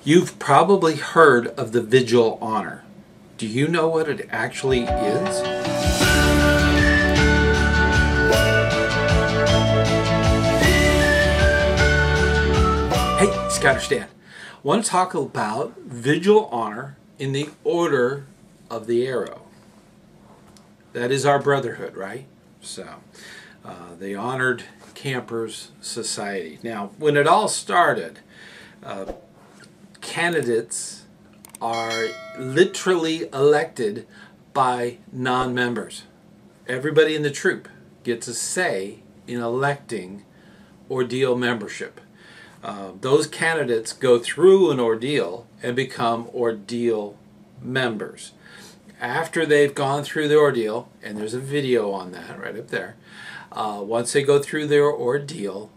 You've probably heard of the Vigil Honor. Do you know what it actually is? Hey, ScouterStan. Want to talk about Vigil Honor in the Order of the Arrow. That is our brotherhood, right? So, the Honored Campers Society. Now, when it all started, candidates are literally elected by non-members. Everybody in the troop gets a say in electing ordeal membership. Those candidates go through an ordeal and become ordeal members. After they've gone through the ordeal, and there's a video on that right up there, once they go through their ordeal,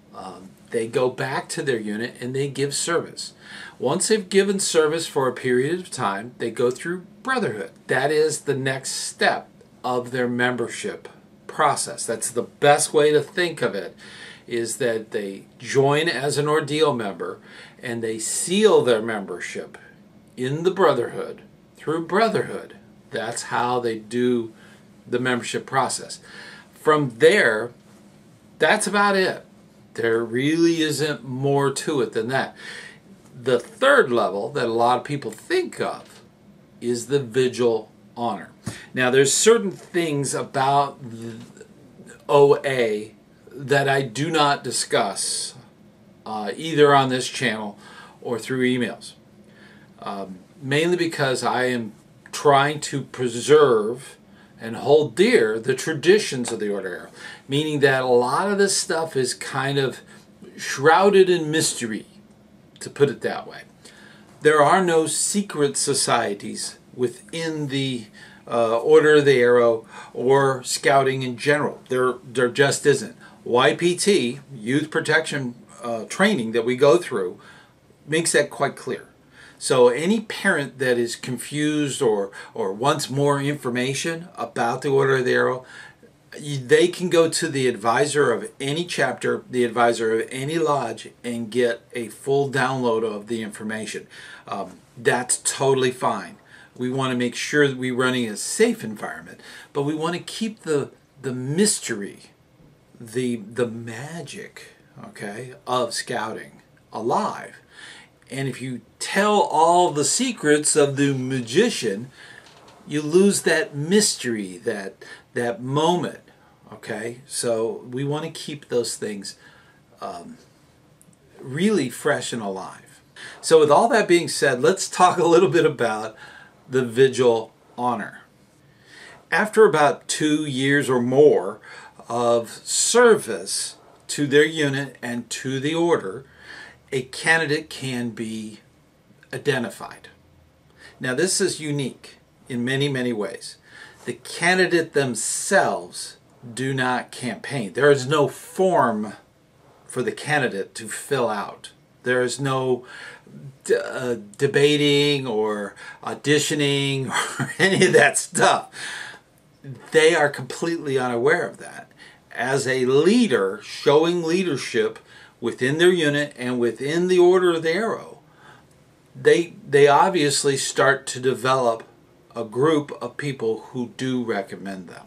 they go back to their unit and they give service. Once they've given service for a period of time, they go through brotherhood. That is the next step of their membership process. That's the best way to think of it, is that they join as an ordeal member and they seal their membership in the brotherhood through brotherhood. That's how they do the membership process. From there, that's about it. There really isn't more to it than that. The third level that a lot of people think of is the Vigil Honor. Now, there's certain things about the OA that I do not discuss either on this channel or through emails. Mainly because I am trying to preserve and hold dear the traditions of the Order Arrow, meaning that a lot of this stuff is kind of shrouded in mystery, to put it that way. There are no secret societies within the Order of the Arrow or scouting in general. There just isn't. YPT, Youth Protection Training, that we go through makes that quite clear. So any parent that is confused or wants more information about the Order of the Arrow, they can go to the advisor of any chapter, the advisor of any lodge, and get a full download of the information. That's totally fine. We want to make sure that we're running a safe environment, but we want to keep the mystery, the magic, okay, of scouting alive. And if you tell all the secrets of the magician, you lose that mystery, that moment, okay? So we want to keep those things really fresh and alive. So with all that being said, let's talk a little bit about the Vigil Honor. After about 2 years or more of service to their unit and to the order, a candidate can be identified. Now, this is unique in many, many ways. The candidate themselves do not campaign. There is no form for the candidate to fill out. There is no debating or auditioning or any of that stuff. They are completely unaware of that. As a leader, showing leadership within their unit and within the Order of the Arrow, they obviously start to develop a group of people who do recommend them.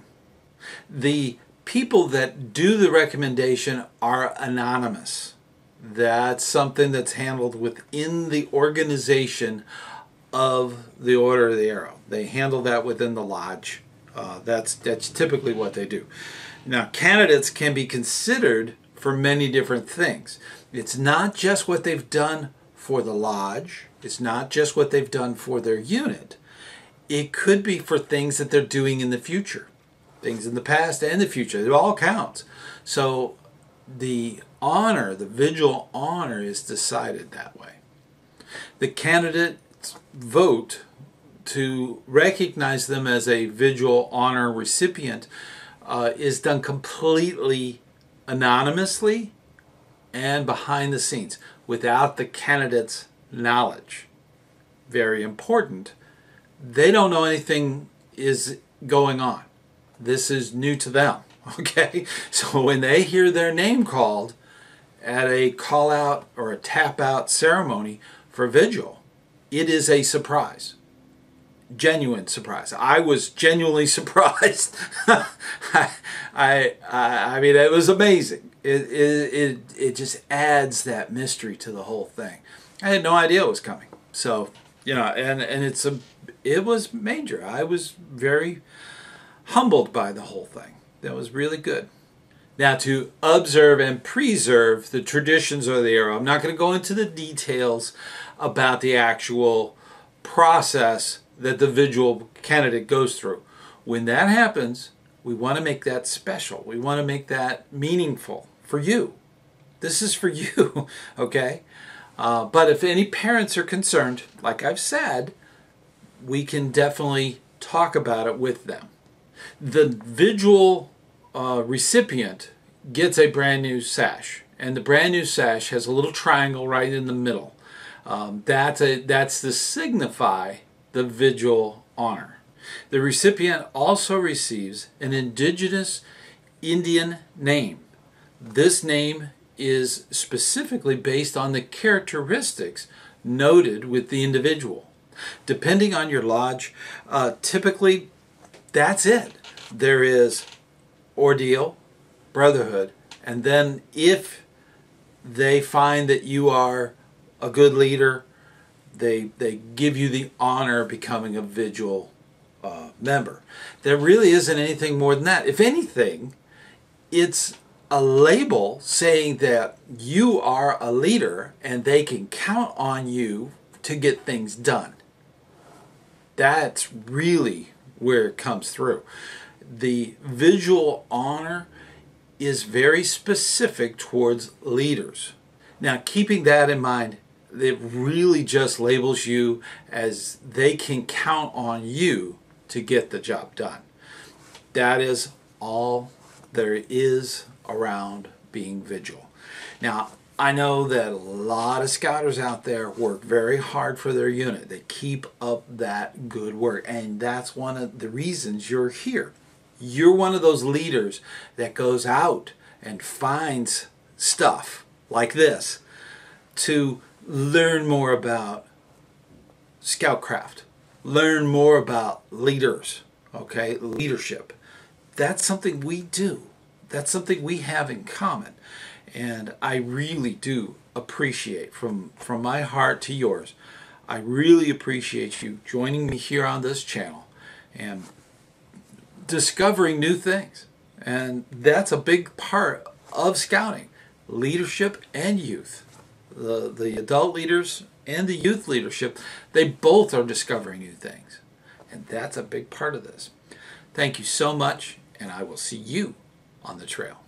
The people that do the recommendation are anonymous. That's something that's handled within the organization of the Order of the Arrow. They handle that within the lodge. That's typically what they do. Now, candidates can be considered for many different things. It's not just what they've done for the lodge. It's not just what they've done for their unit. It could be for things that they're doing in the future. Things in the past and the future. It all counts. So the honor, the Vigil Honor, is decided that way. The candidates vote to recognize them as a Vigil Honor recipient is done completely anonymously and behind the scenes, without the candidate's knowledge. Very important. They don't know anything is going on. This is new to them, okay? So when they hear their name called at a call out or a tap out ceremony for Vigil, it is a surprise. Genuine surprise. I was genuinely surprised. I mean, it was amazing. It just adds that mystery to the whole thing. I had no idea it was coming. So, you know, and it was major. I was very humbled by the whole thing. That was really good. Now, to observe and preserve the traditions of the era, I'm not going to go into the details about the actual process that the Vigil candidate goes through. When that happens, we want to make that special. We want to make that meaningful for you. This is for you, okay? But if any parents are concerned, like I've said, we can definitely talk about it with them. The Vigil recipient gets a brand new sash, and the brand new sash has a little triangle right in the middle. That's to signify the Vigil Honor. The recipient also receives an Indigenous Indian name. This name is specifically based on the characteristics noted with the individual. Depending on your lodge, typically that's it. There is ordeal, brotherhood, and then if they find that you are a good leader, they give you the honor of becoming a Vigil member. There really isn't anything more than that. If anything, it's a label saying that you are a leader and they can count on you to get things done. That's really where it comes through. The Vigil Honor is very specific towards leaders. Now, keeping that in mind, it really just labels you as they can count on you to get the job done. That is all there is around being Vigil. Now, I know that a lot of scouters out there work very hard for their unit. They keep up that good work, and that's one of the reasons you're here. You're one of those leaders that goes out and finds stuff like this to learn more about scoutcraft, learn more about leaders, okay, leadership. That's something we do. That's something we have in common. And I really do appreciate, from my heart to yours, I really appreciate you joining me here on this channel and discovering new things. And that's a big part of scouting, leadership and youth. The adult leaders and the youth leadership, they both are discovering new things. And that's a big part of this. Thank you so much, and I will see you on the trail.